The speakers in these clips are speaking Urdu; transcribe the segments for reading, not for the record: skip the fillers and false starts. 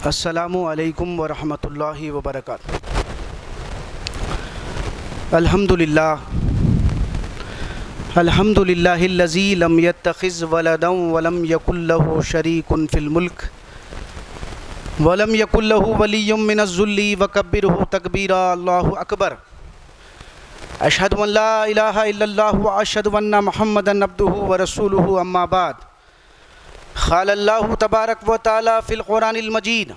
السلام علیکم ورحمۃ اللہ وبرکاتہ۔ الحمدللہ الذی لم یتخذ ولدا ولم یکن له شریک فی الملک ولم یکن له ولی من الذل وکبرہ تکبیرا۔ اللہ اکبر۔ اشہد ان لا الہ الا اللہ واشہد ان محمدا عبدہ ورسولہ، اما بعد۔ قال اللہ تبارک و تعالی فی القرآن المجید: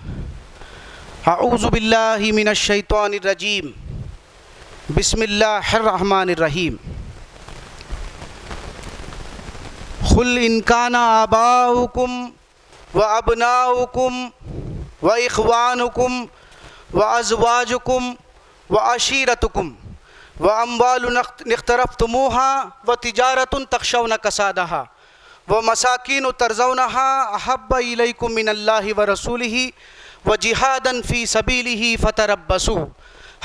اعوذ باللہ من الشیطان الرجیم، بسم اللہ الرحمن الرحیم۔ قل ان کان آباؤکم وابناؤکم واخوانکم وازواجکم وعشیرتکم واموال اقترفتموها وتجارۃ تخشون کسادها ومساکین ترضونها احب الیکم من اللہ ورسولہ وجہادا فی سبیلہ فتربصوا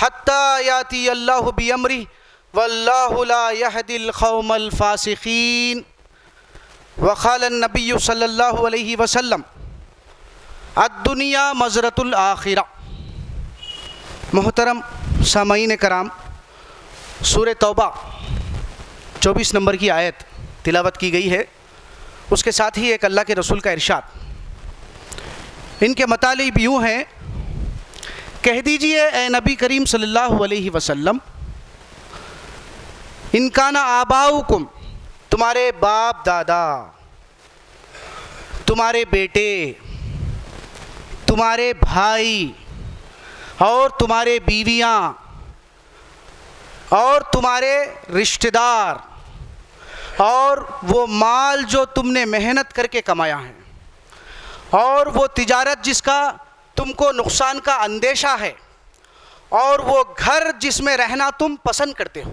حتی یاتی اللہ بامرہ واللہ لا یہدی القوم الفاسقین۔ وقال النبی صلی اللہ علیہ وسلم: الدنیا مزرعۃ الآخرہ۔ محترم سامعین کرام، سورہ توبہ 24 نمبر کی آیت تلاوت کی گئی ہے، اس کے ساتھ ہی ایک اللہ کے رسول کا ارشاد۔ ان کے مطالب یوں ہیں: کہہ دیجئے اے نبی کریم صلی اللہ علیہ وسلم، ان کان آباؤکم، تمہارے باپ دادا، تمہارے بیٹے، تمہارے بھائی اور تمہارے بیویاں اور تمہارے رشتہ دار اور وہ مال جو تم نے محنت کر کے کمایا ہے اور وہ تجارت جس کا تم کو نقصان کا اندیشہ ہے اور وہ گھر جس میں رہنا تم پسند کرتے ہو،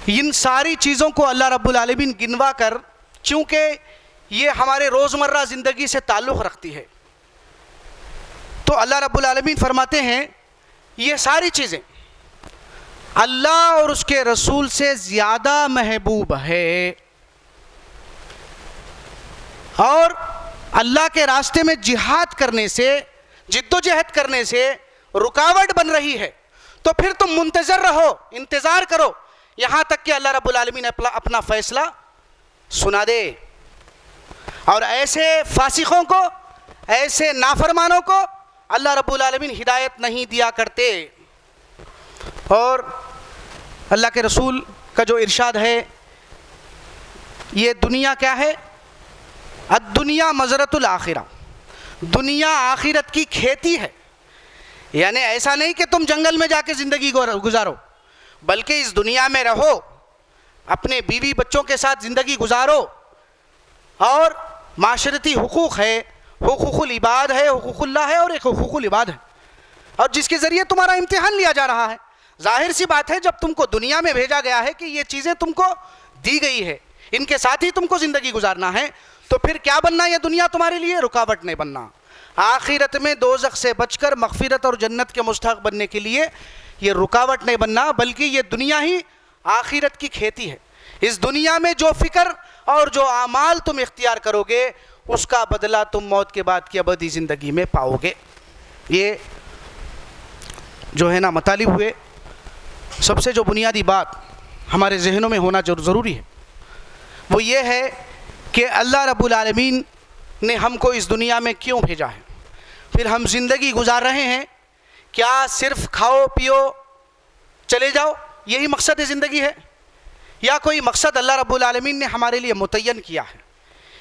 ان ساری چیزوں کو اللہ رب العالمین گنوا کر، چونکہ یہ ہمارے روزمرہ زندگی سے تعلق رکھتی ہے، تو اللہ رب العالمین فرماتے ہیں یہ ساری چیزیں اللہ اور اس کے رسول سے زیادہ محبوب ہے، اور اللہ کے راستے میں جہاد کرنے سے، جد و جہد کرنے سے رکاوٹ بن رہی ہے، تو پھر تم منتظر رہو، انتظار کرو یہاں تک کہ اللہ رب العالمین اپنا فیصلہ سنا دے۔ اور ایسے فاسقوں کو، ایسے نافرمانوں کو اللہ رب العالمین ہدایت نہیں دیا کرتے۔ اور اللہ کے رسول کا جو ارشاد ہے، یہ دنیا کیا ہے؟ الدنیا مزرعۃ الآخرہ، دنیا آخرت کی کھیتی ہے۔ یعنی ایسا نہیں کہ تم جنگل میں جا کے زندگی گزارو، بلکہ اس دنیا میں رہو، اپنے بیوی بچوں کے ساتھ زندگی گزارو، اور معاشرتی حقوق ہے، حقوق العباد ہے، حقوق اللہ ہے، اور ایک حقوق العباد ہے، اور جس کے ذریعے تمہارا امتحان لیا جا رہا ہے۔ ظاہر سی بات ہے، جب تم کو دنیا میں بھیجا گیا ہے کہ یہ چیزیں تم کو دی گئی ہے، ان کے ساتھ ہی تم کو زندگی گزارنا ہے، تو پھر کیا بننا؟ یہ دنیا تمہارے لیے رکاوٹ نہیں بننا۔ آخرت میں دوزخ سے بچ کر مغفرت اور جنت کے مستحق بننے کے لیے یہ رکاوٹ نہیں بننا، بلکہ یہ دنیا ہی آخرت کی کھیتی ہے۔ اس دنیا میں جو فکر اور جو اعمال تم اختیار کرو گے، اس کا بدلہ تم موت کے بعد کی ابدی زندگی میں پاؤ گے۔ یہ جو ہے نا مطالب ہوئے۔ سب سے جو بنیادی بات ہمارے ذہنوں میں ہونا ضروری ہے، وہ یہ ہے کہ اللہ رب العالمین نے ہم کو اس دنیا میں کیوں بھیجا ہے، پھر ہم زندگی گزار رہے ہیں، کیا صرف کھاؤ پیو چلے جاؤ یہی مقصد زندگی ہے، یا کوئی مقصد اللہ رب العالمین نے ہمارے لیے متعین کیا ہے؟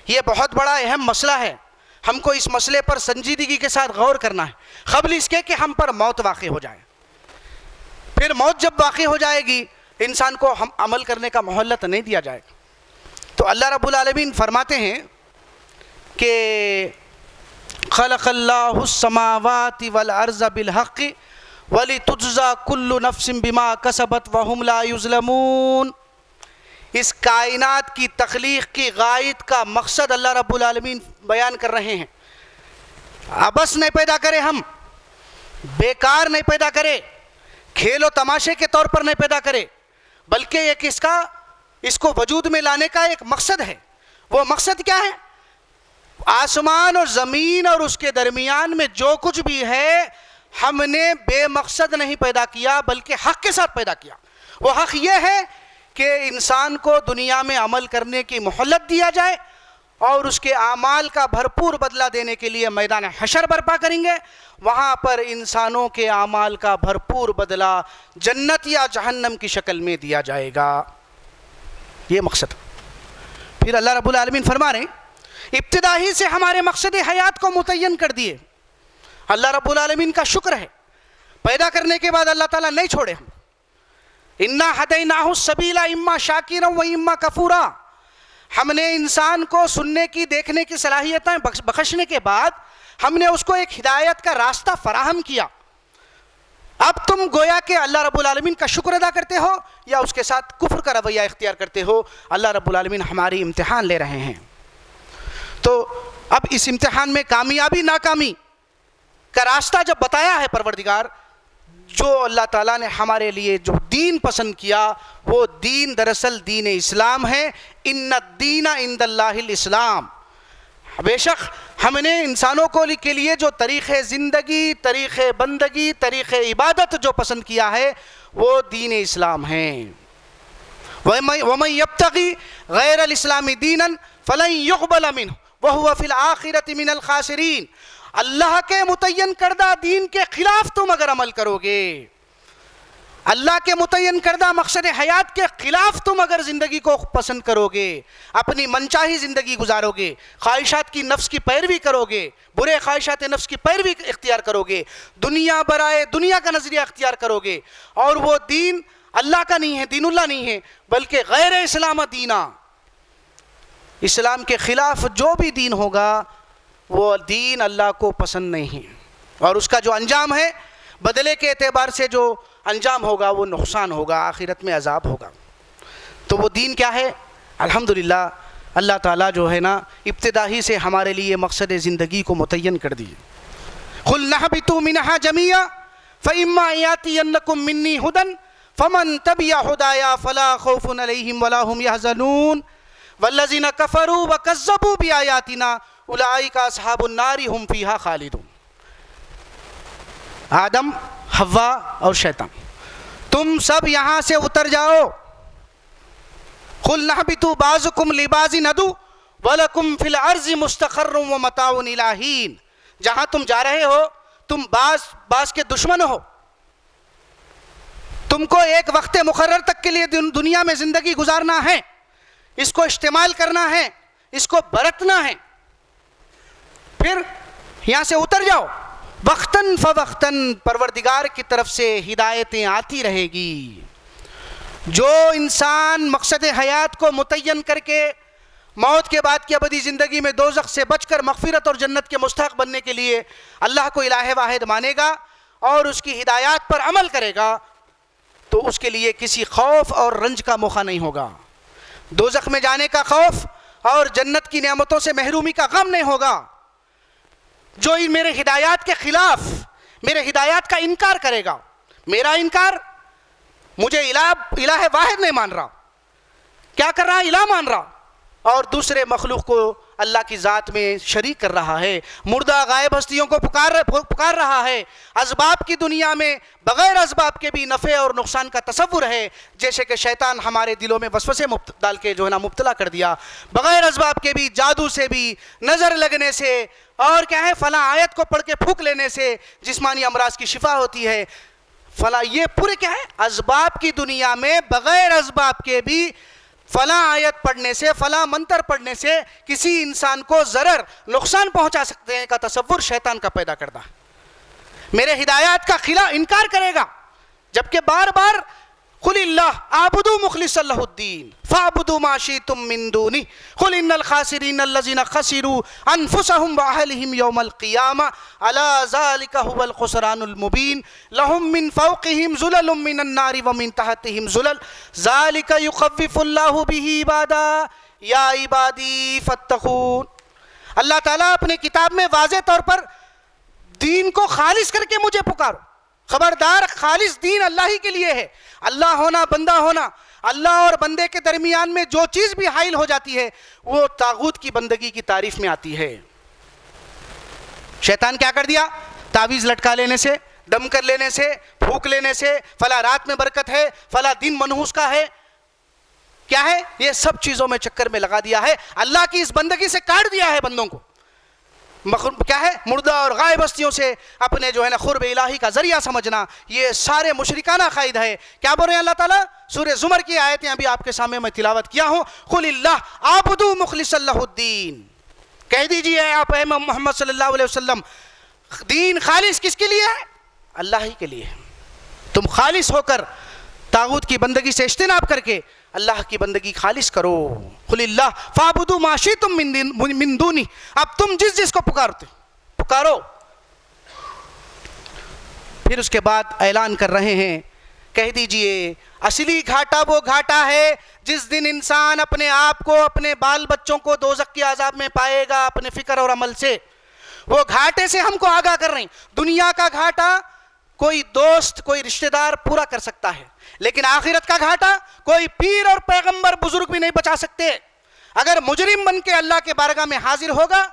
یہ بہت بڑا اہم مسئلہ ہے، ہم کو اس مسئلے پر سنجیدگی کے ساتھ غور کرنا ہے قبل اس کے کہ ہم پر موت واقع ہو جائے۔ پھر موت جب واقع ہو جائے گی، انسان کو ہم عمل کرنے کا مہلت نہیں دیا جائے گا۔ تو اللہ رب العالمین فرماتے ہیں کہ خلق اللہ السماوات والارض بالحق ولتجزی کل نفس بما کسبت وہم لا یظلمون۔ اس کائنات کی تخلیق کی غایت کا مقصد اللہ رب العالمین بیان کر رہے ہیں۔ عبث نہیں پیدا کرے، ہم بیکار نہیں پیدا کرے، کھیل و تماشے کے طور پر نہیں پیدا کرے، بلکہ ایک اس کو وجود میں لانے کا ایک مقصد ہے۔ وہ مقصد کیا ہے؟ آسمان اور زمین اور اس کے درمیان میں جو کچھ بھی ہے ہم نے بے مقصد نہیں پیدا کیا بلکہ حق کے ساتھ پیدا کیا. وہ حق یہ ہے کہ انسان کو دنیا میں عمل کرنے کی مہلت دیا جائے اور اس کے اعمال کا بھرپور بدلہ دینے کے لیے میدان حشر برپا کریں گے. وہاں پر انسانوں کے اعمال کا بھرپور بدلہ جنت یا جہنم کی شکل میں دیا جائے گا. یہ مقصد. پھر اللہ رب العالمین فرما رہے ہیں ابتدا ہی سے ہمارے مقصد حیات کو متعین کر دیے. اللہ رب العالمین کا شکر ہے پیدا کرنے کے بعد اللہ تعالیٰ نہیں چھوڑے ہم. انا ہدیناہ السبیل اما شاکرا و اما کفورا. ہم نے انسان کو سننے کی دیکھنے کی صلاحیتیں بخشنے کے بعد ہم نے اس کو ایک ہدایت کا راستہ فراہم کیا. اب تم گویا کہ اللہ رب العالمین کا شکر ادا کرتے ہو یا اس کے ساتھ کفر کا رویہ اختیار کرتے ہو. اللہ رب العالمین ہماری امتحان لے رہے ہیں. تو اب اس امتحان میں کامیابی ناکامی کا راستہ جب بتایا ہے پروردگار, جو اللہ تعالیٰ نے ہمارے لیے جو دین پسند کیا وہ دین دراصل دین اسلام ہے. ان الدین عند اللہ الاسلام. بے شک ہم نے انسانوں کو کے لیے جو طریق زندگی, طریق بندگی, طریق عبادت جو پسند کیا ہے وہ دین اسلام ہے. وَمَن يَبْتَغِي غَيْرَ الْإِسْلَامِ دِينًا فَلَن يُقْبَلَ مِنْهُ وَهُوَ فِي الْآخِرَةِ مِنَ الْخَاسِرِينَ. اللہ کے متعین کردہ دین کے خلاف تم اگر عمل کرو گے, اللہ کے متعین کردہ مقصد حیات کے خلاف تم اگر زندگی کو پسند کرو گے, اپنی منچاہی زندگی گزارو گے, خواہشات کی نفس کی پیروی کرو گے, برے خواہشات نفس کی پیروی اختیار کرو گے, دنیا برائے دنیا کا نظریہ اختیار کرو گے, اور وہ دین اللہ کا نہیں ہے, دین اللہ نہیں ہے بلکہ غیر اسلام دینا, اسلام کے خلاف جو بھی دین ہوگا وہ دین اللہ کو پسند نہیں ہے, اور اس کا جو انجام ہے بدلے کے اعتبار سے جو انجام ہوگا وہ نقصان ہوگا, آخرت میں عذاب ہوگا. تو وہ دین کیا ہے؟ الحمدللہ اللہ تعالیٰ جو ہے نا ابتدا ہی سے ہمارے لیے مقصد زندگی کو متعین کر دیے. قُلْ نَهْبِطُوا مِنْهَا جَمِيعًا فَإِمَّا يَأْتِيَنَّكُم مِّنِّي هُدًى فَمَن تَبِعَ هُدَايَا فَلَا خَوْفٌ عَلَيْهِمْ وَلَا هُمْ يَحْزَنُونَ وَالَّذِينَ كَفَرُوا وَكَذَّبُوا بِآيَاتِنَا اولئک اصحاب النار هم فیہا خالدون. آدم, حوا اور شیطان, تم سب یہاں سے اتر جاؤ. قل نہبطوا بعضکم لبعض عدو ولکم فی الارض مستقر ومتاع الی حین. جہاں تم جا رہے ہو تم بعض کے دشمن ہو, تم کو ایک وقت مقرر تک کے لیے دنیا میں زندگی گزارنا ہے, اس کو استعمال کرنا ہے, اس کو برتنا ہے, پھر یہاں سے اتر جاؤ. وقتاً فوقتاً پروردگار کی طرف سے ہدایتیں آتی رہے گی. جو انسان مقصد حیات کو متعین کر کے موت کے بعد کی ابدی زندگی میں دوزخ سے بچ کر مغفرت اور جنت کے مستحق بننے کے لیے اللہ کو الہ واحد مانے گا اور اس کی ہدایات پر عمل کرے گا, تو اس کے لیے کسی خوف اور رنج کا موقع نہیں ہوگا. دوزخ میں جانے کا خوف اور جنت کی نعمتوں سے محرومی کا غم نہیں ہوگا. جو میرے ہدایات کے خلاف, میرے ہدایات کا انکار کرے گا, میرا انکار, مجھے الہ واحد نہیں مان رہا, کیا کر رہا ہے؟ الہ مان رہا, اور دوسرے مخلوق کو اللہ کی ذات میں شریک کر رہا ہے, مردہ غائب ہستیوں کو پکار رہا ہے, اسباب کی دنیا میں بغیر اسباب کے بھی نفع اور نقصان کا تصور ہے, جیسے کہ شیطان ہمارے دلوں میں وسوسے ڈال کے جو ہے نا مبتلا کر دیا. بغیر اسباب کے بھی, جادو سے بھی, نظر لگنے سے, اور کیا ہے فلاں آیت کو پڑھ کے پھونک لینے سے جسمانی امراض کی شفا ہوتی ہے, فلاں, یہ پورے کیا ہے اسباب کی دنیا میں بغیر اسباب کے بھی فلاں آیت پڑھنے سے, فلاں منتر پڑھنے سے کسی انسان کو ضرر نقصان پہنچا سکتے ہیں کا تصور شیطان کا پیدا کرتا ہے. میرے ہدایات کا خلاف انکار کرے گا, جبکہ بار بار قل اللہ اعبدوا مخلصا له الدین فاعبدوا ما شئتم من دونہ قل ان الخاسرین الذین خسروا انفسهم واہلهم یوم القیامہ الا ذلک هو الخسران المبین لهم من فوقهم ظلل من النار ومن تحتهم ظلل ذلک یخوف اللہ به عبادا یا عبادی فاتقون. اللہ تعالیٰ اپنے کتاب میں واضح طور پر دین کو خالص کر کے مجھے پکارو, خبردار خالص دین اللہ ہی کے لیے ہے. اللہ ہونا, بندہ ہونا, اللہ اور بندے کے درمیان میں جو چیز بھی حائل ہو جاتی ہے وہ طاغوت کی بندگی کی تعریف میں آتی ہے۔ شیطان کیا کر دیا؟ تعویذ لٹکا لینے سے، دم کر لینے سے، پھونک لینے سے، فلاں رات میں برکت ہے، فلاں دن منحوس کا ہے، کیا ہے یہ سب چیزوں میں چکر میں لگا دیا ہے، اللہ کی اس بندگی سے کاٹ دیا ہے بندوں کو، کیا ہے مردہ اور غائب ہستیوں سے اپنے جو ہے نا قرب الہی کا ذریعہ سمجھنا، یہ سارے مشرکانہ عقائد ہے۔ کیا بول رہے ہیں اللہ تعالیٰ؟ سورہ زمر کی آیتیں ابھی آپ کے سامنے میں تلاوت کیا ہوں، قل اللہ اعبدوا مخلصا لہ الدین، کہہ دیجئے آپ اے محمد صلی اللہ علیہ وسلم، دین خالص کس کے لیے ہے؟ اللہ ہی کے لیے۔ تم خالص ہو کر طاغوت کی بندگی سے اجتناب کر کے اللہ کی بندگی خالص کرو۔ قل اللہ فاعبدوا ما شئتم من دونی، اب تم جس کو پکارو۔ پھر اس کے بعد اعلان کر رہے ہیں، کہہ دیجئے اصلی گھاٹا وہ گھاٹا ہے جس دن انسان اپنے آپ کو، اپنے بال بچوں کو دوزخ کے عذاب میں پائے گا اپنے فکر اور عمل سے۔ وہ گھاٹے سے ہم کو آگاہ کر رہے ہیں۔ دنیا کا گھاٹا کوئی دوست، کوئی رشتہ دار پورا کر سکتا ہے، لیکن آخرت کا گھاٹا کوئی پیر اور پیغمبر بزرگ بھی نہیں بچا سکتے۔ اگر مجرم بن کے اللہ کے بارگاہ میں حاضر ہوگا،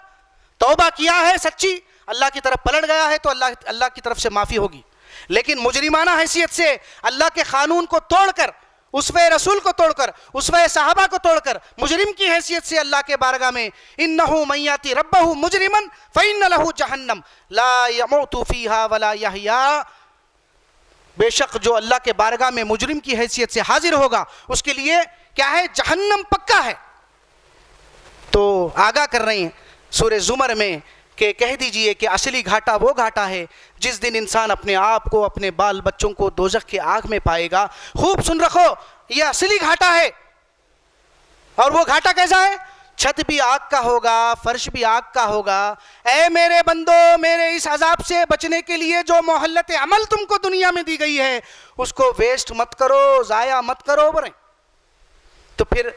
توبہ کیا ہے سچی، اللہ کی طرف پلٹ گیا ہے تو اللہ کی طرف سے معافی ہوگی، لیکن مجرمانہ حیثیت سے اللہ کے قانون کو توڑ کر، اسوہ رسول کو توڑ کر، اسوہ صحابہ کو توڑ کر، مجرم کی حیثیت سے اللہ کے بارگاہ میں انہو من یاتی ربہ مجرما فإن لہ جہنم لا یموت فیہا ولا یحیا، بے شک جو اللہ کے بارگاہ میں مجرم کی حیثیت سے حاضر ہوگا اس کے لیے کیا ہے؟ جہنم پکا ہے۔ تو آگاہ کر رہے ہیں سورہ زمر میں کہ کہہ دیجئے کہ اصلی گھاٹا وہ گھاٹا ہے جس دن انسان اپنے آپ کو، اپنے بال بچوں کو دوزخ کی آگ میں پائے گا۔ خوب سن رکھو، یہ اصلی گھاٹا ہے۔ اور وہ گھاٹا کیسا ہے؟ چھت بھی آگ کا ہوگا، فرش بھی آگ کا ہوگا۔ اے میرے بندو، میرے اس عذاب سے بچنے کے لیے جو مہلت عمل تم کو دنیا میں دی گئی ہے اس کو ویسٹ مت کرو، ضائع مت کرو۔ برے تو پھر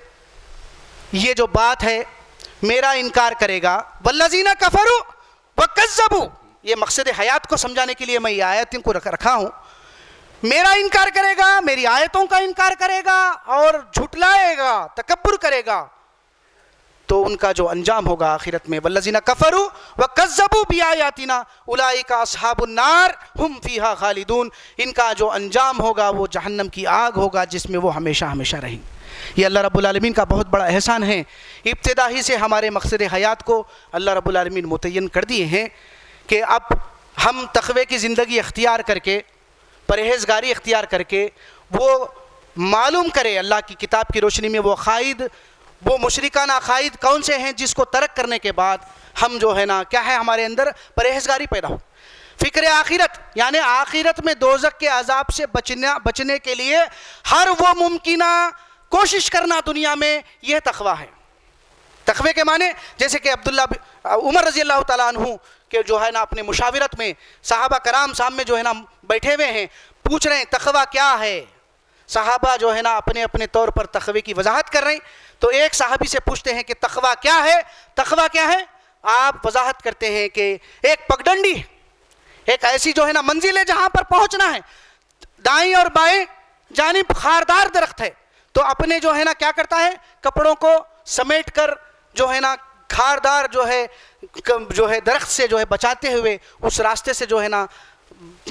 یہ جو بات ہے، میرا انکار کرے گا، والذین کفروا وکذبوا، یہ مقصد حیات کو سمجھانے کے لیے میں یہ آیتوں کو رکھا ہوں۔ میرا انکار کرے گا، میری آیتوں کا انکار کرے گا اور جھٹلائے گا، تکبر کرے گا، تو ان کا جو انجام ہوگا آخرت میں، والذین کفروا وکذبوا بآیاتنا اولئک اصحاب النار ہم فیہا خالدون، ان کا جو انجام ہوگا وہ جہنم کی آگ ہوگا جس میں وہ ہمیشہ ہمیشہ رہیں۔ یہ اللہ رب العالمین کا بہت بڑا احسان ہے، ابتدا ہی سے ہمارے مقصد حیات کو اللہ رب العالمین متعین کر دیے ہیں کہ اب ہم تقوی کی زندگی اختیار کر کے، پرہیزگاری اختیار کر کے وہ معلوم کرے اللہ کی کتاب کی روشنی میں وہ عقائد، وہ مشرکانہ عقائد کون سے ہیں جس کو ترک کرنے کے بعد ہم جو ہے نا کیا ہے ہمارے اندر پرہیزگاری پیدا ہو، فکر آخرت، یعنی آخرت میں دوزخ کے عذاب سے بچنے کے لیے ہر وہ ممکنہ کوشش کرنا دنیا میں، یہ تقوی ہے۔ تقوی کے معنی جیسے کہ عمر رضی اللہ تعالیٰ عنہ کہ جو ہے نا اپنے مشاورت میں صحابہ کرام سامنے جو ہے نا بیٹھے ہوئے ہیں، پوچھ رہے ہیں تقوی کیا ہے۔ صحابہ جو ہے نا اپنے اپنے طور پر تقوی کی وضاحت کر رہے ہیں، تو ایک صحابی سے پوچھتے ہیں کہ تقوی کیا ہے؟ تقوی کیا ہے؟ آپ وضاحت کرتے ہیں کہ ایک پگڈنڈی، ایک ایسی جو ہے نا منزل ہے جہاں پر پہنچنا ہے، دائیں اور بائیں جانب خاردار درخت ہے، تو اپنے جو ہے نا کیا کرتا ہے، کپڑوں کو سمیٹ کر جو ہے نا خاردار جو ہے درخت سے جو ہے بچاتے ہوئے اس راستے سے جو ہے نا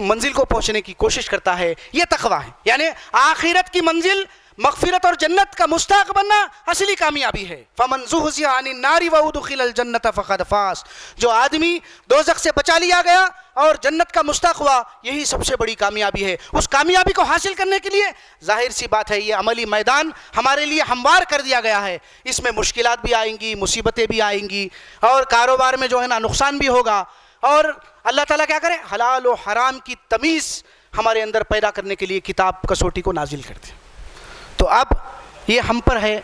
منزل کو پہنچنے کی کوشش کرتا ہے۔ یہ تقوی ہے، یعنی آخرت کی منزل مغفرت اور جنت کا مستحق بننا اصلی کامیابی ہے۔ فمن زحزح عن النار وادخل الجنۃ فقد فاز، جو آدمی دوزخ سے بچا لیا گیا اور جنت کا مستحق ہوا، یہی سب سے بڑی کامیابی ہے۔ اس کامیابی کو حاصل کرنے کے لیے ظاہر سی بات ہے یہ عملی میدان ہمارے لیے ہموار کر دیا گیا ہے، اس میں مشکلات بھی آئیں گی، مصیبتیں بھی آئیں گی، اور کاروبار میں جو ہے نا نقصان بھی ہوگا، اور اللہ تعالیٰ کیا کرے، حلال و حرام کی تمیز ہمارے اندر پیدا کرنے کے لیے کتاب کسوٹی کو نازل کرتے ہیں۔ تو اب یہ ہم پر ہے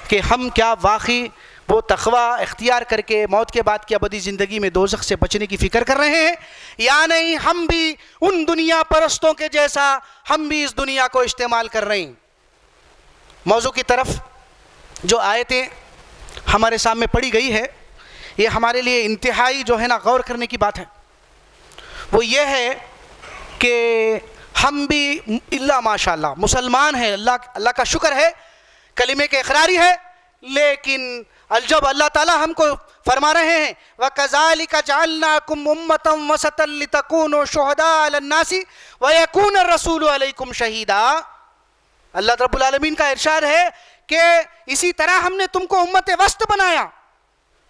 کہ ہم کیا واقعی وہ تقوی اختیار کر کے موت کے بعد کی ابدی زندگی میں دوزخ سے بچنے کی فکر کر رہے ہیں، یا نہیں ہم بھی ان دنیا پرستوں کے جیسا ہم بھی اس دنیا کو استعمال کر رہے ہیں۔ موضوع کی طرف جو آیتیں ہمارے سامنے پڑھی گئی ہے، یہ ہمارے لیے انتہائی جو ہے نا غور کرنے کی بات ہے۔ وہ یہ ہے کہ ہم بھی اللہ ماشاء اللہ مسلمان ہیں، اللہ کا شکر ہے، کلمے کے اقراری ہے، لیکن جب اللہ تعالیٰ ہم کو فرما رہے ہیں وَكَذَلِكَ جَعَلْنَاكُمْ أُمَّةً وَسَطًا لِتَكُونُوا شُهَدَاءَ عَلَى النَّاسِ وَيَكُونَ الرَّسُولُ عَلَيْكُمْ شَهِيدًا۔ اللہ رب العالمین کا ارشاد ہے کہ اسی طرح ہم نے تم کو امت وسط بنایا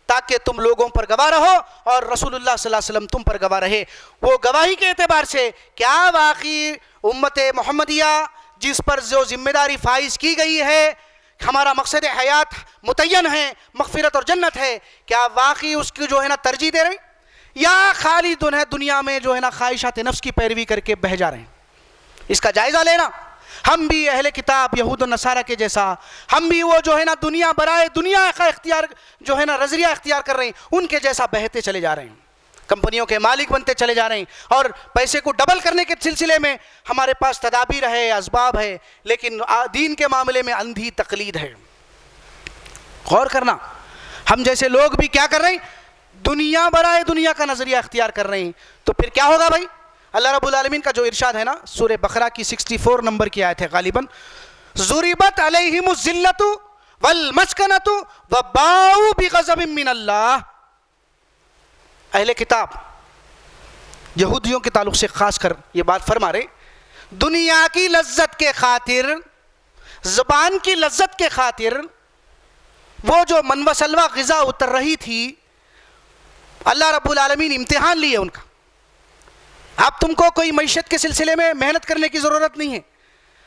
تاکہ تم لوگوں پر گواہ رہو اور رسول اللہ صلی اللہ علیہ وسلم تم پر گواہ رہے۔ وہ گواہی کے اعتبار سے کیا واقعی امت محمدیہ جس پر جو ذمہ داری فائز کی گئی ہے، ہمارا مقصد حیات متعین ہے، مغفرت اور جنت ہے، کیا واقعی اس کی جو ہے نا ترجیح دے رہے ہیں یا خالی دنیا میں جو ہے نا خواہشات نفس کی پیروی کر کے بہہ جا رہے ہیں؟ اس کا جائزہ لینا۔ ہم بھی اہل کتاب یہود و نصارہ کے جیسا، ہم بھی وہ جو ہے نا دنیا برائے دنیا کا اختیار جو ہے نا نظریہ اختیار کر رہے ہیں، ان کے جیسا بہتے چلے جا رہے ہیں، کمپنیوں کے مالک بنتے چلے جا رہے ہیں، اور پیسے کو ڈبل کرنے کے سلسلے میں ہمارے پاس تدابیر ہے، اسباب ہے، لیکن دین کے معاملے میں اندھی تقلید ہے۔ غور کرنا، ہم جیسے لوگ بھی کیا کر رہے ہیں؟ دنیا برائے دنیا کا نظریہ اختیار کر رہے ہیں، تو پھر کیا ہوگا بھائی؟ اللہ رب العالمین کا جو ارشاد ہے نا سورہ بقرہ کی 64 نمبر کی آیت ہے غالباً، ضُرِبَتْ عَلَيْهِمُ الذِّلَّةُ وَالْمَسْكَنَةُ وَبَاءُوا بِغَضَبٍ مِّنَ اللَّهِ۔ اہل کتاب یہودیوں کے تعلق سے خاص کر یہ بات فرما رہے، دنیا کی لذت کے خاطر، زبان کی لذت کے خاطر وہ جو من و سلوہ غذا اتر رہی تھی، اللہ رب العالمین امتحان لیے ان کا۔ اب تم کو کوئی معیشت کے سلسلے میں محنت کرنے کی ضرورت نہیں ہے،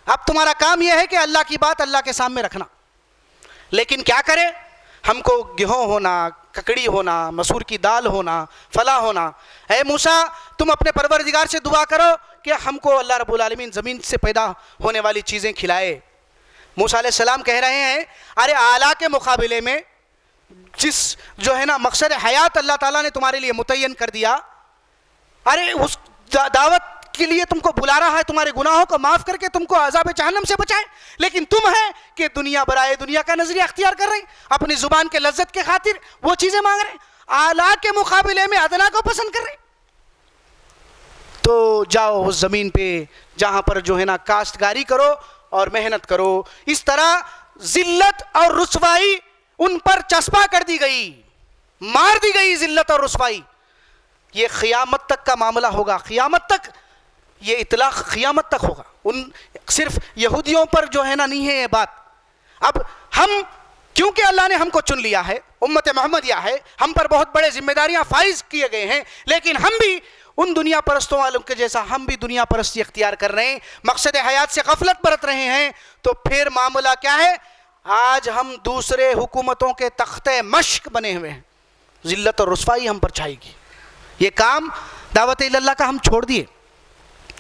اب تمہارا کام یہ ہے کہ اللہ کی بات اللہ کے سامنے رکھنا۔ لیکن کیا کرے؟ ہم کو گیہوں ہونا، ککڑی ہونا، مسور کی دال ہونا، فلاں ہونا۔ اے موسیٰ تم اپنے پروردگار سے دعا کرو کہ ہم کو اللہ رب العالمین زمین سے پیدا ہونے والی چیزیں کھلائے۔ موسیٰ علیہ السلام کہہ رہے ہیں ارے اعلیٰ کے مقابلے میں جس جو ہے نا مقصد حیات اللہ تعالیٰ نے تمہارے لیے متعین کر دیا، ارے اس دعوت کے لیے تم کو بلا رہا ہے، تمہارے گناہوں کو معاف کر کے تم کو عذاب جہنم سے بچائے، لیکن تم ہے کہ دنیا برائے دنیا کا نظریہ اختیار کر رہے ہیں، اپنی زبان کے لذت کے خاطر وہ چیزیں مانگ رہے ہیں، اعلیٰ کے مقابلے میں ادنا کو پسند کر رہے ہیں۔ تو جاؤ اس زمین پہ جہاں پر جو ہے نا کاشتکاری کرو اور محنت کرو۔ اس طرح ذلت اور رسوائی ان پر چسپا کر دی گئی، مار دی گئی ذلت اور رسوائی۔ یہ قیامت تک کا معاملہ ہوگا، قیامت تک یہ اطلاق قیامت تک ہوگا۔ ان صرف یہودیوں پر جو ہے نا نہیں ہے یہ بات۔ اب ہم کیونکہ اللہ نے ہم کو چن لیا ہے، امت محمدیہ ہے، ہم پر بہت بڑے ذمہ داریاں فائز کیے گئے ہیں، لیکن ہم بھی ان دنیا پرستوں والوں کے جیسا ہم بھی دنیا پرستی اختیار کر رہے ہیں، مقصد حیات سے غفلت برت رہے ہیں۔ تو پھر معاملہ کیا ہے؟ آج ہم دوسرے حکومتوں کے تختے مشق بنے ہوئے ہیں، ذلت اور رسوائی ہم پر چھائے گی۔ یہ کام دعوت اللہ کا ہم چھوڑ دیے،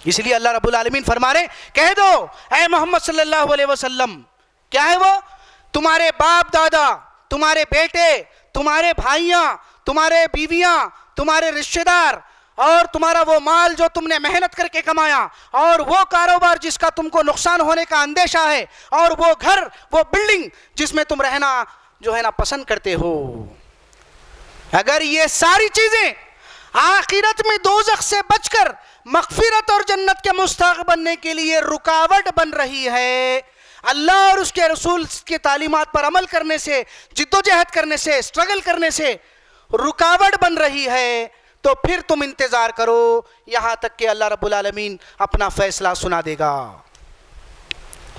اس لیے اللہ رب العالمین فرما رہے کہہ دو اے محمد صلی اللہ علیہ وسلم، کیا ہے وہ؟ تمہارے باپ دادا، تمہارے بیٹے، تمہارے بھائیاں، تمہارے بیویاں، تمہارے رشتہ دار، اور تمہارا وہ مال جو تم نے محنت کر کے کمایا، اور وہ کاروبار جس کا تم کو نقصان ہونے کا اندیشہ ہے، اور وہ گھر، وہ بلڈنگ جس میں تم رہنا جو ہے نا پسند کرتے ہو، اگر یہ ساری چیزیں آخرت میں دوزخ سے بچ کر مغفرت اور جنت کے مستحق بننے کے لیے رکاوٹ بن رہی ہے، اللہ اور اس کے رسول کی تعلیمات پر عمل کرنے سے، جد و جہد کرنے سے، اسٹرگل کرنے سے رکاوٹ بن رہی ہے، تو پھر تم انتظار کرو یہاں تک کہ اللہ رب العالمین اپنا فیصلہ سنا دے گا۔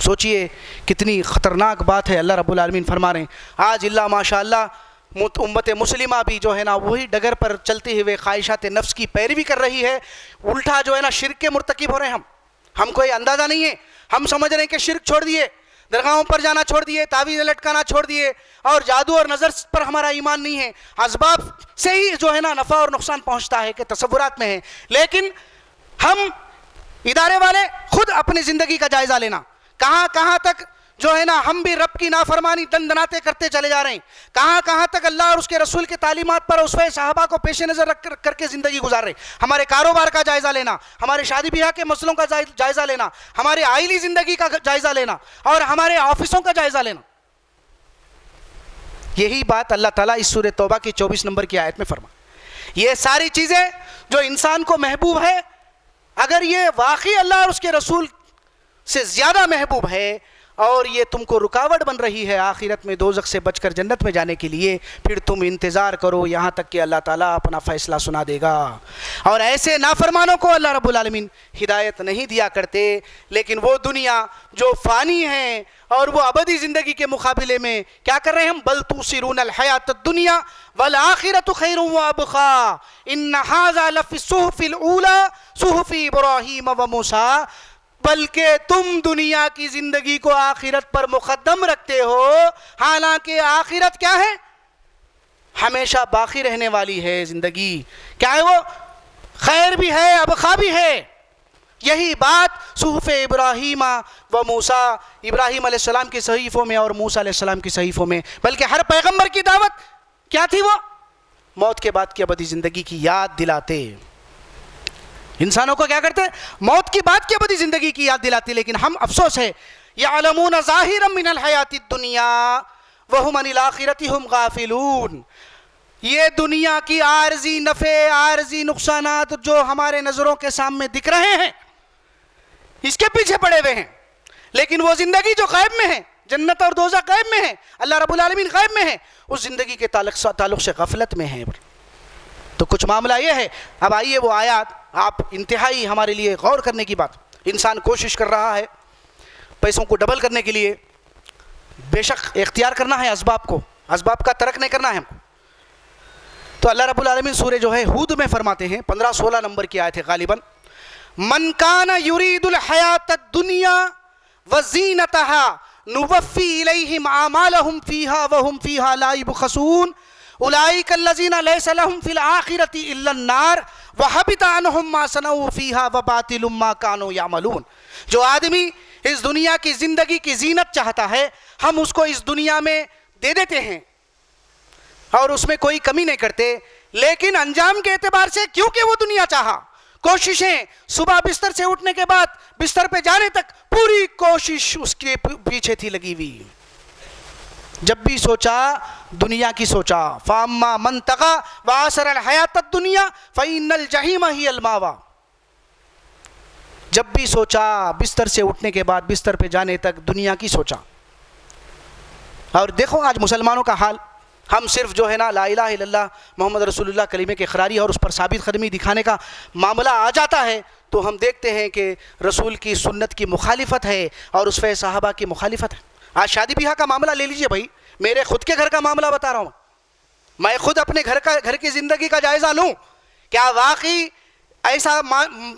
سوچئے کتنی خطرناک بات ہے۔ اللہ رب العالمین فرما رہے ہیں آج اللہ ماشاءاللہ امت مسلمہ بھی جو ہے نا وہی ڈگر پر چلتے ہوئے خواہشات نفس کی پیروی کر رہی ہے، الٹا جو ہے نا شرک کے مرتکب ہو رہے ہیں۔ ہم کو یہ اندازہ نہیں ہے، ہم سمجھ رہے ہیں کہ شرک چھوڑ دیے، درگاہوں پر جانا چھوڑ دیے، تعویذ لٹکانا چھوڑ دیے، اور جادو اور نظر پر ہمارا ایمان نہیں ہے، اسباب سے ہی جو ہے نا نفع اور نقصان پہنچتا ہے کہ تصورات میں ہے۔ لیکن ہم ادارے والے خود اپنی زندگی کا جائزہ لینا، کہاں کہاں تک جو ہے نا ہم بھی رب کی نافرمانی دندناتے کرتے چلے جا رہے ہیں، کہاں کہاں تک اللہ اور اس کے رسول کی تعلیمات پر اسوہ صحابہ کو پیش نظر رکھ کر کے زندگی گزار رہے ہیں۔ ہمارے کاروبار کا جائزہ لینا، ہمارے شادی بیاہ کے مسئلوں کا جائزہ لینا، ہمارے آئلی زندگی کا جائزہ لینا، اور ہمارے آفسوں کا جائزہ لینا۔ یہی بات اللہ تعالیٰ اس سورہ توبہ کی 24 نمبر کی آیت میں فرما، یہ ساری چیزیں جو انسان کو محبوب ہے اگر یہ واقعی اللہ اور اس کے رسول سے زیادہ محبوب ہے اور یہ تم کو رکاوٹ بن رہی ہے آخرت میں دوزخ سے بچ کر جنت میں جانے کے لیے، پھر تم انتظار کرو یہاں تک کہ اللہ تعالیٰ اپنا فیصلہ سنا دے گا۔ اور ایسے نافرمانوں کو اللہ رب العالمین ہدایت نہیں دیا کرتے، لیکن وہ دنیا جو فانی ہے اور وہ ابدی زندگی کے مقابلے میں کیا کر رہے ہیں ہم؟ بل تؤثرون الحیات الدنیا والآخرۃ خیر وابقیٰ ان ھذا لفی الصحف الاولی صحف ابراہیم وموسیٰ، بلکہ تم دنیا کی زندگی کو آخرت پر مقدم رکھتے ہو، حالانکہ آخرت کیا ہے؟ ہمیشہ باقی رہنے والی ہے زندگی، کیا ہے وہ؟ خیر بھی ہے، ابقا بھی ہے۔ یہی بات صحف ابراہیم و موسیٰ، ابراہیم علیہ السلام کی صحیفوں میں اور موسیٰ علیہ السلام کی صحیفوں میں، بلکہ ہر پیغمبر کی دعوت کیا تھی؟ وہ موت کے بعد کی ابدی زندگی کی یاد دلاتے، انسانوں کو کیا کرتے؟ موت کی بات کی ابدی زندگی کی یاد دلاتے۔ لیکن ہم افسوس ہے یعلمون ظاہرا من الحیات الدنیا وہم عن الآخرۃ ہم غافلون، یہ دنیا کی عارضی نفع، عارضی نقصانات جو ہمارے نظروں کے سامنے دکھ رہے ہیں اس کے پیچھے پڑے ہوئے ہیں، لیکن وہ زندگی جو غیب میں ہے، جنت اور دوزخ غیب میں ہے، اللہ رب العالمین غیب میں ہے، اس زندگی کے تعلق سے غفلت میں ہے۔ تو کچھ معاملہ یہ ہے۔ اب آئیے وہ آیات، آپ انتہائی ہمارے لیے غور کرنے کی بات، انسان کوشش کر رہا ہے پیسوں کو ڈبل کرنے کے لیے، بے شک اختیار کرنا ہے اسباب کو، اسباب کا ترک نہیں کرنا ہے ہم کو۔ تو اللہ رب العالمین سورہ جو ہے ہود میں فرماتے ہیں، 15-16 نمبر کی آیت ہے غالباً، من کان یرید الحیات الدنیا وزینتها نوفی الیہم اعمالہم فیہا وہم فیہا لا یبخسون اولئک الذین لیس لہم فی الآخرۃ الا النار وحبط عنہم ما صنعوا فیہا وباطل ما کانوا یعملون۔ جو آدمی اس دنیا کی زندگی کی زینت چاہتا ہے، ہم اس کو اس دنیا میں دے دیتے ہیں اور اس میں کوئی کمی نہیں کرتے، لیکن انجام کے اعتبار سے کیونکہ وہ دنیا چاہا، کوششیں صبح بستر سے اٹھنے کے بعد بستر پہ جانے تک پوری کوشش اس کے پیچھے تھی لگی ہوئی، جب بھی سوچا دنیا کی سوچا، فاما من طغى وآثر الحیات الدنیا فإن الجحیم ہی المأوی، جب بھی سوچا بستر سے اٹھنے کے بعد بستر پہ جانے تک دنیا کی سوچا۔ اور دیکھو آج مسلمانوں کا حال، ہم صرف جو ہے نا لا الہ الا اللہ محمد رسول اللہ کلمے کے اقراری اور اس پر ثابت قدمی دکھانے کا معاملہ آ جاتا ہے تو ہم دیکھتے ہیں کہ رسول کی سنت کی مخالفت ہے اور اس فیض صحابہ کی مخالفت ہے۔ آج شادی بیاہ کا معاملہ لے لیجئے بھائی، میرے خود کے گھر کا معاملہ بتا رہا ہوں، میں خود اپنے گھر کی زندگی کا جائزہ لوں، کیا واقعی ایسا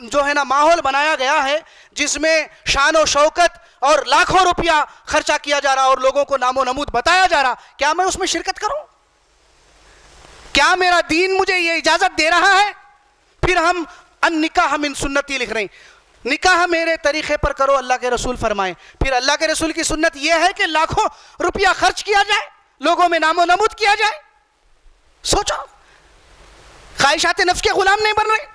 جو ہے نا ماحول بنایا گیا ہے جس میں شان و شوکت اور لاکھوں روپیہ خرچہ کیا جا رہا اور لوگوں کو نام و نمود بتایا جا رہا، کیا میں اس میں شرکت کروں؟ کیا میرا دین مجھے یہ اجازت دے رہا ہے؟ پھر ہم النکاح من سنتی لکھ رہے ہیں، نکاح میرے طریقے پر کرو، اللہ کے رسول فرمائیں۔ پھر اللہ کے رسول کی سنت یہ ہے کہ لاکھوں روپیہ خرچ کیا جائے، لوگوں میں نام و نمود کیا جائے؟ سوچو، خواہشات نفس کے غلام نہیں بن رہے؟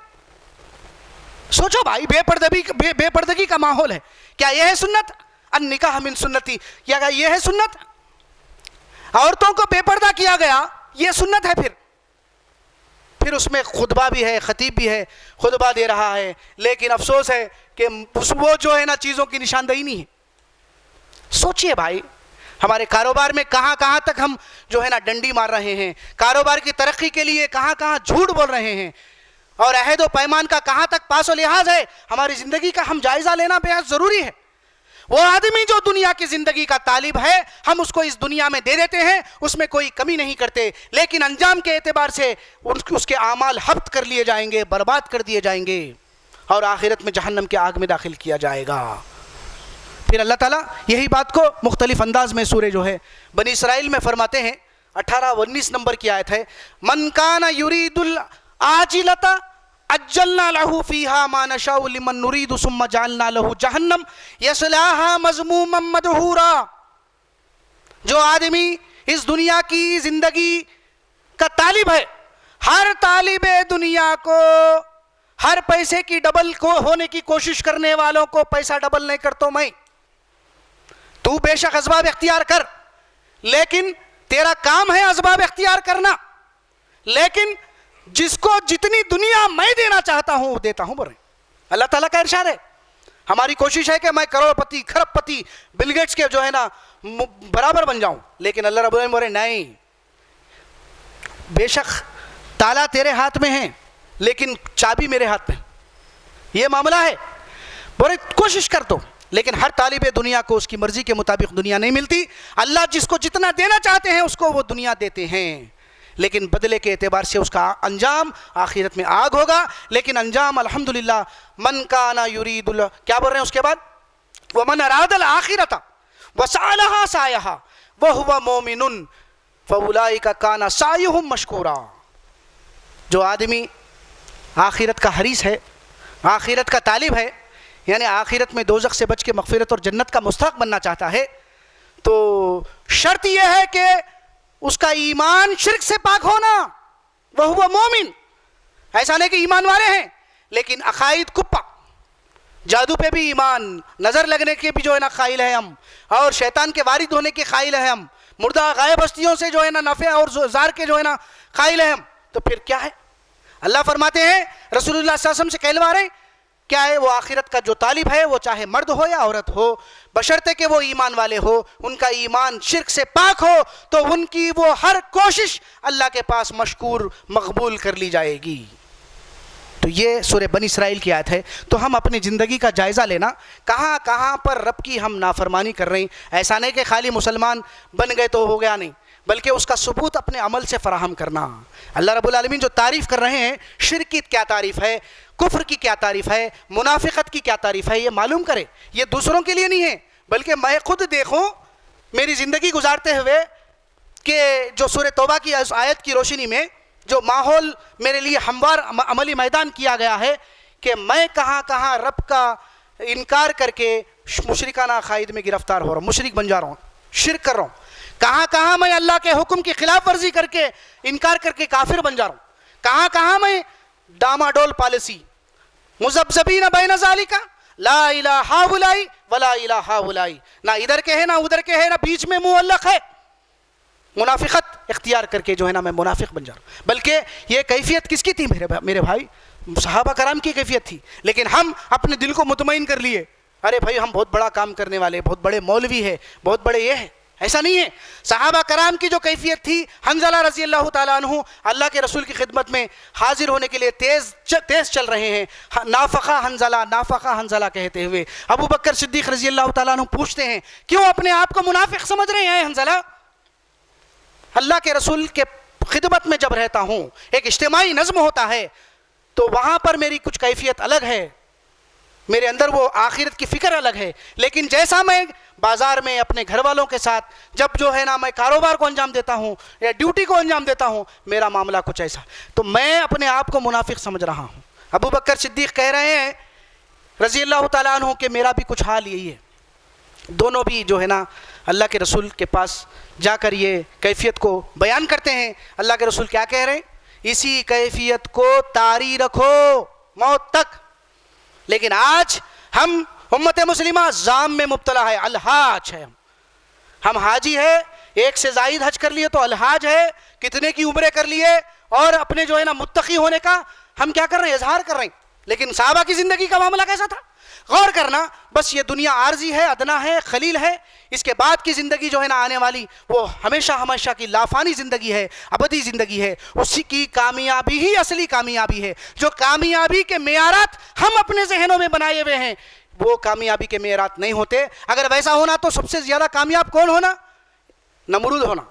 سوچو بھائی، بے پردگی کا ماحول ہے، کیا یہ ہے سنت؟ النکاح من سنتی، کیا یہ ہے سنت؟ عورتوں کو بے پردہ کیا گیا، یہ سنت ہے؟ پھر اس میں خطبہ بھی ہے، خطیب بھی ہے، خطبہ دے رہا ہے، لیکن افسوس ہے کہ وہ جو ہے نا چیزوں کی نشاندہی نہیں ہے۔ سوچئے بھائی، ہمارے کاروبار میں کہاں کہاں تک ہم جو ہے نا ڈنڈی مار رہے ہیں، کاروبار کی ترقی کے لیے کہاں کہاں جھوٹ بول رہے ہیں، اور عہد و پیمان کا کہاں تک پاس و لحاظ ہے، ہماری زندگی کا ہم جائزہ لینا بے حد ضروری ہے۔ وہ آدمی جو دنیا کی زندگی کا طالب ہے، ہم اس کو اس دنیا میں دے دیتے ہیں، اس میں کوئی کمی نہیں کرتے، لیکن انجام کے اعتبار سے اس کے اعمال حبط کر لیے جائیں گے، برباد کر دیے جائیں گے، اور آخرت میں جہنم کے آگ میں داخل کیا جائے گا۔ پھر اللہ تعالیٰ یہی بات کو مختلف انداز میں سورہ جو ہے بنی اسرائیل میں فرماتے ہیں، 18-19 نمبر کی آیت ہے، من کان یرید العاجلۃ عجلنا له فیہا ما نشاء لمن نرید ثم جعلنا له جہنم یصلاها مذموما مدحورا۔ جو آدمی اس دنیا کی زندگی کا طالب ہے، ہر طالب دنیا کو ہر پیسے کی ڈبل کو ہونے کی کوشش کرنے والوں کو پیسہ ڈبل نہیں کرتا میں، تو بے شک اسباب اختیار کر، لیکن تیرا کام ہے اسباب اختیار کرنا، لیکن جس کو جتنی دنیا میں دینا چاہتا ہوں وہ دیتا ہوں برے۔ اللہ تعالیٰ کا ارشاد ہے. ہماری کوشش ہے کہ میں کروڑ پتی کھرب پتی بل گیٹس کے جو ہے نا برابر بن جاؤں، لیکن اللہ رب العالمین بولے نہیں، بے شک تالا تیرے ہاتھ میں ہے لیکن چابی میرے ہاتھ میں. یہ معاملہ ہے. بولے کوشش کر تو، لیکن ہر طالب دنیا کو اس کی مرضی کے مطابق دنیا نہیں ملتی. اللہ جس کو جتنا دینا چاہتے ہیں اس کو وہ دنیا دیتے ہیں، لیکن بدلے کے اعتبار سے اس کا انجام آخرت میں آگ ہوگا. لیکن انجام الحمدللہ من کان یرید کیا بول رہے ہیں اس کے بعد، ومن اراد الآخرۃ وسعی لہا سعیہا وہو مومن فاولئک کان سعیہم مشکورا. جو آدمی آخرت کا حریص ہے، آخرت کا طالب ہے، یعنی آخرت میں دوزخ سے بچ کے مغفرت اور جنت کا مستحق بننا چاہتا ہے، تو شرط یہ ہے کہ اس کا ایمان شرک سے پاک ہونا. وہ مومن، ایسا نہیں کہ ایمان والے ہیں لیکن عقائد کپا، جادو پہ بھی ایمان، نظر لگنے کے بھی جو ہے نا قائل ہے ہم، اور شیطان کے وارد ہونے کے قائل ہے ہم، مردہ غائب ہستیوں سے جو ہے نا نفع اور زار کے جو ہے نا قائل ہے ہم. تو پھر کیا ہے؟ اللہ فرماتے ہیں، رسول اللہ صلی اللہ علیہ وسلم سے کہلوا رہے ہیں، کیا ہے وہ آخرت کا جو طالب ہے، وہ چاہے مرد ہو یا عورت ہو، بشرطے کہ وہ ایمان والے ہو، ان کا ایمان شرک سے پاک ہو، تو ان کی وہ ہر کوشش اللہ کے پاس مشکور مقبول کر لی جائے گی. تو یہ سورہ بنی اسرائیل کی آیت ہے. تو ہم اپنی زندگی کا جائزہ لینا، کہاں کہاں پر رب کی ہم نافرمانی کر رہے ہیں. ایسا نہیں کہ خالی مسلمان بن گئے تو ہو گیا، نہیں، بلکہ اس کا ثبوت اپنے عمل سے فراہم کرنا. اللہ رب العالمین جو تعریف کر رہے ہیں، شرک کی کیا تعریف ہے، کفر کی کیا تعریف ہے، منافقت کی کیا تعریف ہے، یہ معلوم کرے. یہ دوسروں کے لیے نہیں ہے، بلکہ میں خود دیکھوں میری زندگی گزارتے ہوئے کہ جو سورہ توبہ کی اس آیت کی روشنی میں جو ماحول میرے لیے ہموار عملی میدان کیا گیا ہے کہ میں کہاں کہاں رب کا انکار کر کے مشرکانہ عقائد میں گرفتار ہو رہا ہوں، مشرک بن جا رہا ہوں، شرک کر رہا ہوں. کہاں کہاں میں اللہ کے حکم کی خلاف ورزی کر کے انکار کر کے کافر بن جا رہا ہوں. کہاں کہاں میں ڈاماڈول پالیسی، مذبذبین بین ذالک لا الہ ہؤلاء ولا الہ ہؤلاء، نہ ادھر کے ہے نہ ادھر کے ہے، نہ بیچ میں معلق ہے. منافقت اختیار کر کے جو ہے نا میں منافق بن جا رہا ہوں. بلکہ یہ کیفیت کس کی تھی میرے بھائی؟ صحابہ کرام کی کیفیت تھی. لیکن ہم اپنے دل کو مطمئن کر لیے، ارے بھائی ہم بہت بڑا کام کرنے والے، بہت بڑے مولوی ہے، بہت بڑے یہ ہے. ایسا نہیں ہے. صحابہ کرام کی جو کیفیت تھی، حنظلہ رضی اللہ تعالیٰ عنہ اللہ کے رسول کی خدمت میں حاضر ہونے کے لیے تیز چل رہے ہیں، نافقہ حنظلہ کہتے ہوئے. ابو بکر صدیق رضی اللہ تعالیٰ عنہ پوچھتے ہیں، کیوں اپنے آپ کو منافق سمجھ رہے ہیں حنظلہ؟ اللہ کے رسول کے خدمت میں جب رہتا ہوں، ایک اجتماعی نظم ہوتا ہے، تو وہاں پر میری کچھ کیفیت الگ ہے، میرے اندر وہ آخرت کی فکر الگ ہے. لیکن جیسا میں بازار میں اپنے گھر والوں کے ساتھ جب جو ہے نا میں کاروبار کو انجام دیتا ہوں یا ڈیوٹی کو انجام دیتا ہوں، میرا معاملہ کچھ ایسا، تو میں اپنے آپ کو منافق سمجھ رہا ہوں. ابو بکر صدیق کہہ رہے ہیں رضی اللہ تعالیٰ عنہ کہ میرا بھی کچھ حال یہی ہے. دونوں بھی جو ہے نا اللہ کے رسول کے پاس جا کر یہ کیفیت کو بیان کرتے ہیں. اللہ کے رسول کیا کہہ رہے ہیں؟ اسی کیفیت کو طاری رکھو موت تک. لیکن آج ہم امت مسلمہ زام میں مبتلا ہے، الحاج ہے. ہم حاجی ہے، ایک سے زائد حج کر لیے تو الحاج ہے، کتنے کی عمرے کر لیے، اور اپنے جو ہے نا متقی ہونے کا ہم کیا کر رہے ہیں؟ اظہار کر رہے ہیں. لیکن صحابہ کی زندگی کا معاملہ کیسا تھا؟ غور کرنا. بس یہ دنیا عارضی ہے، ادنا ہے، خلیل ہے. اس کے بعد کی زندگی جو ہے نا آنے والی، وہ ہمیشہ ہمیشہ کی لافانی زندگی ہے، ابدی زندگی ہے. اسی کی کامیابی ہی اصلی کامیابی ہے. جو کامیابی کے معیارات ہم اپنے ذہنوں میں بنائے ہوئے ہیں، وہ کامیابی کے معیارات نہیں ہوتے. اگر ویسا ہونا تو سب سے زیادہ کامیاب کون ہونا؟ نمرود ہونا.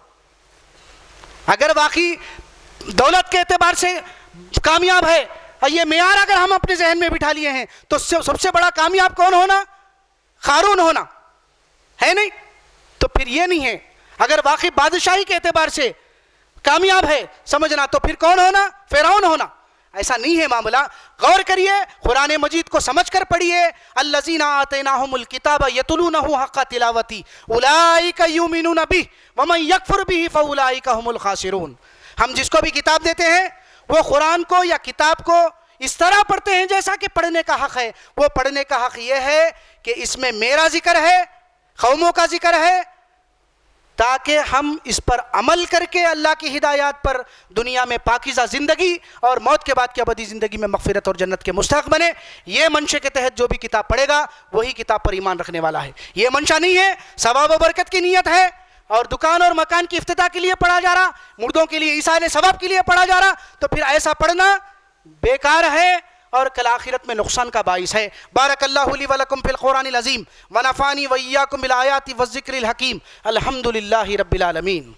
اگر واقعی دولت کے اعتبار سے کامیاب ہے، یہ معیار اگر ہم اپنے ذہن میں بٹھا لیے ہیں، تو سب سے بڑا کامیاب کون ہونا؟ قارون ہونا ہے. نہیں تو پھر یہ نہیں ہے. اگر واقعی بادشاہی کے اعتبار سے کامیاب ہے سمجھنا، تو پھر کون ہونا؟ فرعون ہونا. ایسا نہیں ہے معاملہ. غور کریے، قرآن مجید کو سمجھ کر پڑھیے. الذین آتیناہم الکتاب یتلونہ حق تلاوتہ اولئک یؤمنون بہ ومن یکفر بہ فاولئک ھم الخاسرون. ہم جس کو بھی کتاب دیتے ہیں وہ قرآن کو یا کتاب کو اس طرح پڑھتے ہیں جیسا کہ پڑھنے کا حق ہے. وہ پڑھنے کا حق یہ ہے کہ اس میں میرا ذکر ہے، قوموں کا ذکر ہے، تاکہ ہم اس پر عمل کر کے اللہ کی ہدایات پر دنیا میں پاکیزہ زندگی اور موت کے بعد کی ابدی زندگی میں مغفرت اور جنت کے مستحق بنے. یہ منشے کے تحت جو بھی کتاب پڑھے گا وہی کتاب پر ایمان رکھنے والا ہے. یہ منشا نہیں ہے ثواب و برکت کی نیت ہے اور دکان اور مکان کی افتتاح کے لیے پڑھا جا رہا, مردوں کے لیے ایصال ثواب کے لیے پڑھا جا رہا, تو پھر ایسا پڑھنا بیکار ہے اور کل آخرت میں نقصان کا باعث ہے. بارک اللہ لی ولکم فی القرآن العظیم ونفعنی وایاکم بالآیات والذکر الحکیم. الحمد للہ رب العالمین.